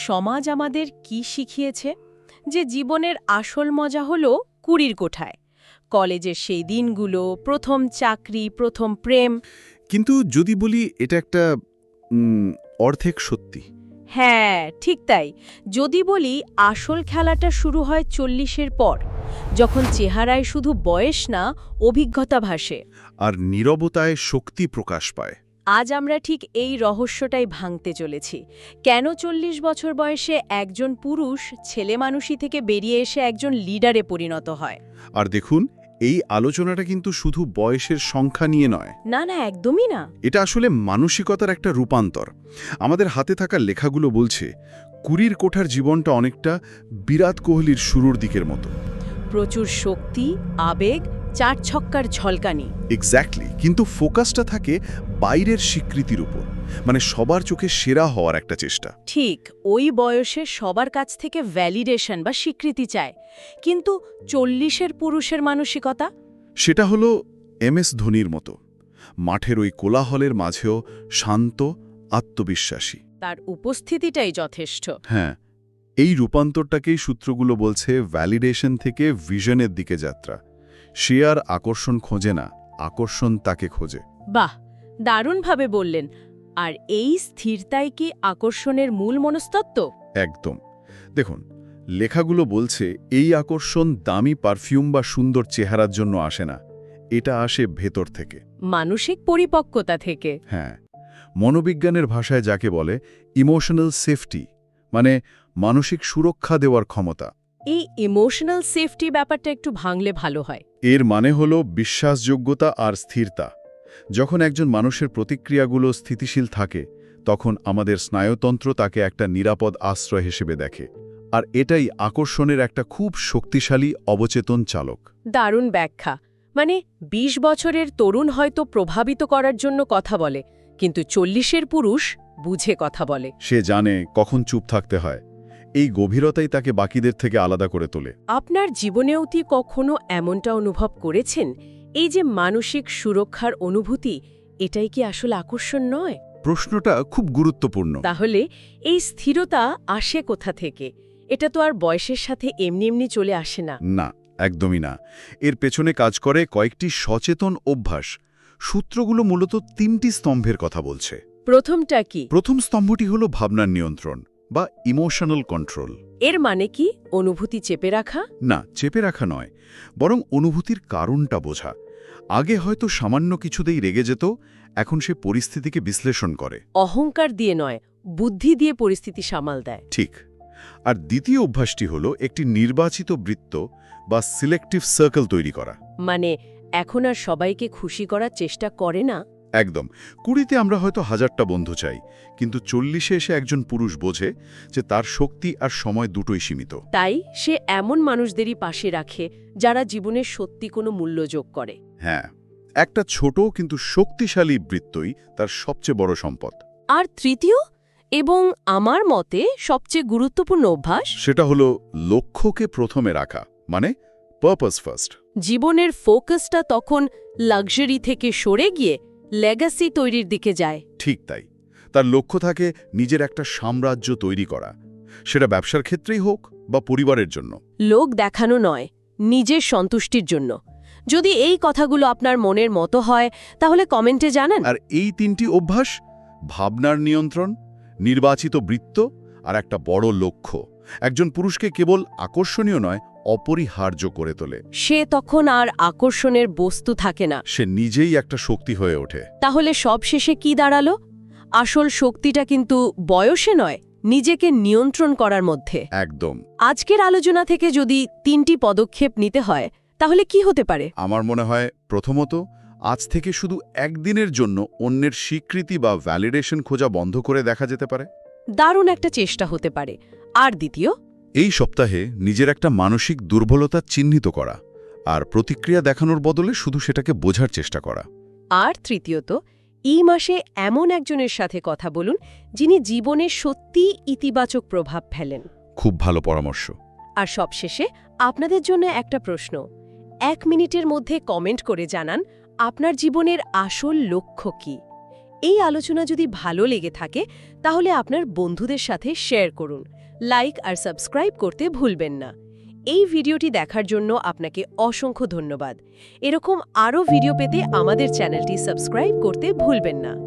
সমাজ আমাদের কি শিখিয়েছে যে জীবনের আসল মজা হলো কুড়ির কোঠায়, কলেজের সেই দিনগুলো, প্রথম চাকরি, প্রথম প্রেম। কিন্তু যদি বলি এটা একটা অর্ধেক সত্যি। হ্যাঁ, ঠিক তাই। যদি বলি আসল খেলাটা শুরু হয় 40-এর পর, যখন চেহারায় শুধু বয়স না, অভিজ্ঞতা ভাসে। আর নীরবতায় শক্তি প্রকাশ পায়। আজ আমরা ঠিক এই রহস্যটাই ভাঙতে চলেছি। কেন 40 বছর বয়সে একজন পুরুষ ছেলেমানুষি থেকে বেরিয়ে এসে একজন লিডারে পরিণত হয়? আর দেখুন, এই আলোচনাটা কিন্তু শুধু বয়সের সংখ্যা নিয়ে নয়। না না, একদমই না। এটা আসলে মানসিকতার একটা রূপান্তর। আমাদের হাতে থাকা লেখাগুলো বলছে কুড়ির কোঠার জীবনটা অনেকটা বিরাট কোহলির শুরুর দিকের মতো। প্রচুর শক্তি, আবেগ, 4 ছক্কার ঝলকানি। এক্স্যাক্টলি, কিন্তু ফোকাসটা থাকে বাইরের স্বীকৃতির উপর, মানে সবার চোখে সেরা হওয়ার একটা চেষ্টা। ঠিক, ওই বয়সে সবার কাছ থেকে ভ্যালিডেশন বা স্বীকৃতি চায়। কিন্তু 40-এর পুরুষের মানসিকতা? সেটা হলো MS ধোনির মতো, মাঠের ওই কোলাহলের মাঝেও শান্ত, আত্মবিশ্বাসী। তার উপস্থিতিটাই যথেষ্ট। হ্যাঁ, এই রূপান্তরটাকেই সূত্রগুলো বলছে ভ্যালিডেশন থেকে ভিশনের দিকে যাত্রা। সে আর আকর্ষণ খোঁজে না, আকর্ষণ তাকে খোঁজে। বাহ, দারুণভাবে বললেন। আর এই স্থিরতাই কি আকর্ষণের মূল মনস্তত্ত্ব? একদম। দেখুন, লেখাগুলো বলছে এই আকর্ষণ দামি পারফিউম বা সুন্দর চেহারার জন্য আসে না, এটা আসে ভেতর থেকে, মানসিক পরিপক্কতা থেকে। হ্যাঁ, মনোবিজ্ঞানের ভাষায় যাকে বলে ইমোশনাল সেফটি, মানে মানসিক সুরক্ষা দেওয়ার ক্ষমতা। এই ইমোশনাল সেফটি ব্যাপারটা একটু ভাঙলে ভালো হয়। এর মানে হলো বিশ্বাসযোগ্যতা আর স্থিরতা। যখন একজন মানুষের প্রতিক্রিয়াগুলো স্থিতিশীল থাকে, তখন আমাদের স্নায়ুতন্ত্র তাকে একটা নিরাপদ আশ্রয় হিসেবে দেখে। আর এটাই আকর্ষণের একটা খুব শক্তিশালী অবচেতন চালক। দারুণ ব্যাখ্যা। মানে 20 বছরের তরুণ হয়তো প্রভাবিত করার জন্য কথা বলে, কিন্তু 40-এর পুরুষ বুঝে কথা বলে। সে জানে কখন চুপ থাকতে হয়। এই গভীরতাই তাকে বাকিদের থেকে আলাদা করে তোলে। আপনার জীবনেও কি কখনো এমনটা অনুভব করেছেন? এই যে মানসিক সুরক্ষার অনুভূতি, এটাই কি আসলে আকর্ষণ নয়? প্রশ্নটা খুব গুরুত্বপূর্ণ। তাহলে এই স্থিরতা আসে কোথা থেকে? এটা তো আর বয়সের সাথে এমনি এমনি চলে আসে না। না, একদমই না। এর পেছনে কাজ করে কয়েকটি সচেতন অভ্যাস। সূত্রগুলো মূলত 3টি স্তম্ভের কথা বলছে। প্রথমটা কি? প্রথম স্তম্ভটি হলো ভাবনার নিয়ন্ত্রণ বা ইমোশনাল কন্ট্রোল। এর মানে কি? অনুভূতি চেপে রাখা? না, চেপে রাখা নয়, বরং অনুভূতির কারণটা বোঝা। আগে হয়তো সামান্য কিছুতেই রেগে যেত, এখন সে পরিস্থিতিকে বিশ্লেষণ করে। অহংকার দিয়ে নয়, বুদ্ধি দিয়ে পরিস্থিতি সামাল দেয়। ঠিক। আর দ্বিতীয় অভ্যাসটি হলো একটি নির্বাচিত বৃত্ত বা সিলেক্টিভ সার্কেল তৈরি করা। মানে এখন আর সবাইকে খুশি করার চেষ্টা করে না। একদম। 20তে আমরা হয়তো 1000টা বন্ধু চাই, কিন্তু 40-এ এসে একজন পুরুষ বোঝে যে তার শক্তি আর সময় দুটোই সীমিত। তাই সে এমন মানুষদেরই পাশে রাখে যারা জীবনের সত্যি কোনো মূল্য যোগ করে। হ্যাঁ, একটা ছোট কিন্তু শক্তিশালী বৃত্তই তার সবচেয়ে বড় সম্পদ। আর তৃতীয় এবং আমার মতে সবচেয়ে গুরুত্বপূর্ণ অভ্যাস, সেটা হলো লক্ষ্যকে প্রথমে রাখা, মানে পারপাস ফার্স্ট। জীবনের ফোকাসটা তখন লাক্সারি থেকে সরে গিয়ে লেগাসি তৈরির দিকে যায়। ঠিক তাই। তার লক্ষ্য থাকে নিজের একটা সাম্রাজ্য তৈরি করা, সেটা ব্যবসার ক্ষেত্রেই হোক বা পরিবারের জন্য। লোক দেখানো নয়, নিজের সন্তুষ্টির জন্য। যদি এই কথাগুলো আপনার মনের মতো হয়, তাহলে কমেন্টে জানান। আর এই 3টি অভ্যাস, ভাবনার নিয়ন্ত্রণ, নির্বাচিত বৃত্ত আর একটা বড় লক্ষ্য, একজন পুরুষকে কেবল আকর্ষণীয় নয়, অপরিহার্য করে তোলে। সে তখন আর আকর্ষণের বস্তু থাকে না, সে নিজেই একটা শক্তি হয়ে ওঠে। তাহলে সবশেষে কি দাঁড়ালো? আসল শক্তিটা কিন্তু বয়সে নয়, নিজেকে নিয়ন্ত্রণ করার মধ্যে। একদম। আজকের আলোচনা থেকে যদি 3টি পদক্ষেপ নিতে হয়, তাহলে কি হতে পারে? আমার মনে হয়, প্রথমত, আজ থেকে শুধু একদিনের জন্য অন্যের স্বীকৃতি বা ভ্যালিডেশন খোঁজা বন্ধ করে দেখা যেতে পারে। দারুণ একটা চেষ্টা হতে পারে। আর দ্বিতীয়, এই সপ্তাহে নিজের একটা মানসিক দুর্বলতা চিহ্নিত করা আর প্রতিক্রিয়া দেখানোর বদলে শুধু সেটাকে বোঝার চেষ্টা করা। আর তৃতীয়ত, এই মাসে এমন একজনের সাথে কথা বলুন যিনি জীবনে সত্যিই ইতিবাচক প্রভাব ফেলেন। খুব ভালো পরামর্শ। আর সবশেষে আপনাদের জন্য একটা প্রশ্ন। 1 মিনিটের মধ্যে কমেন্ট করে জানান আপনার জীবনের আসল লক্ষ্য কি। এই আলোচনা যদি ভালো লেগে থাকে তাহলে আপনার বন্ধুদের সাথে শেয়ার করুন, লাইক আর সাবস্ক্রাইব করতে ভুলবেন না। এই ভিডিওটি দেখার জন্য আপনাকে অসংখ্য ধন্যবাদ। এরকম আরও ভিডিও পেতে আমাদের চ্যানেলটি সাবস্ক্রাইব করতে ভুলবেন না।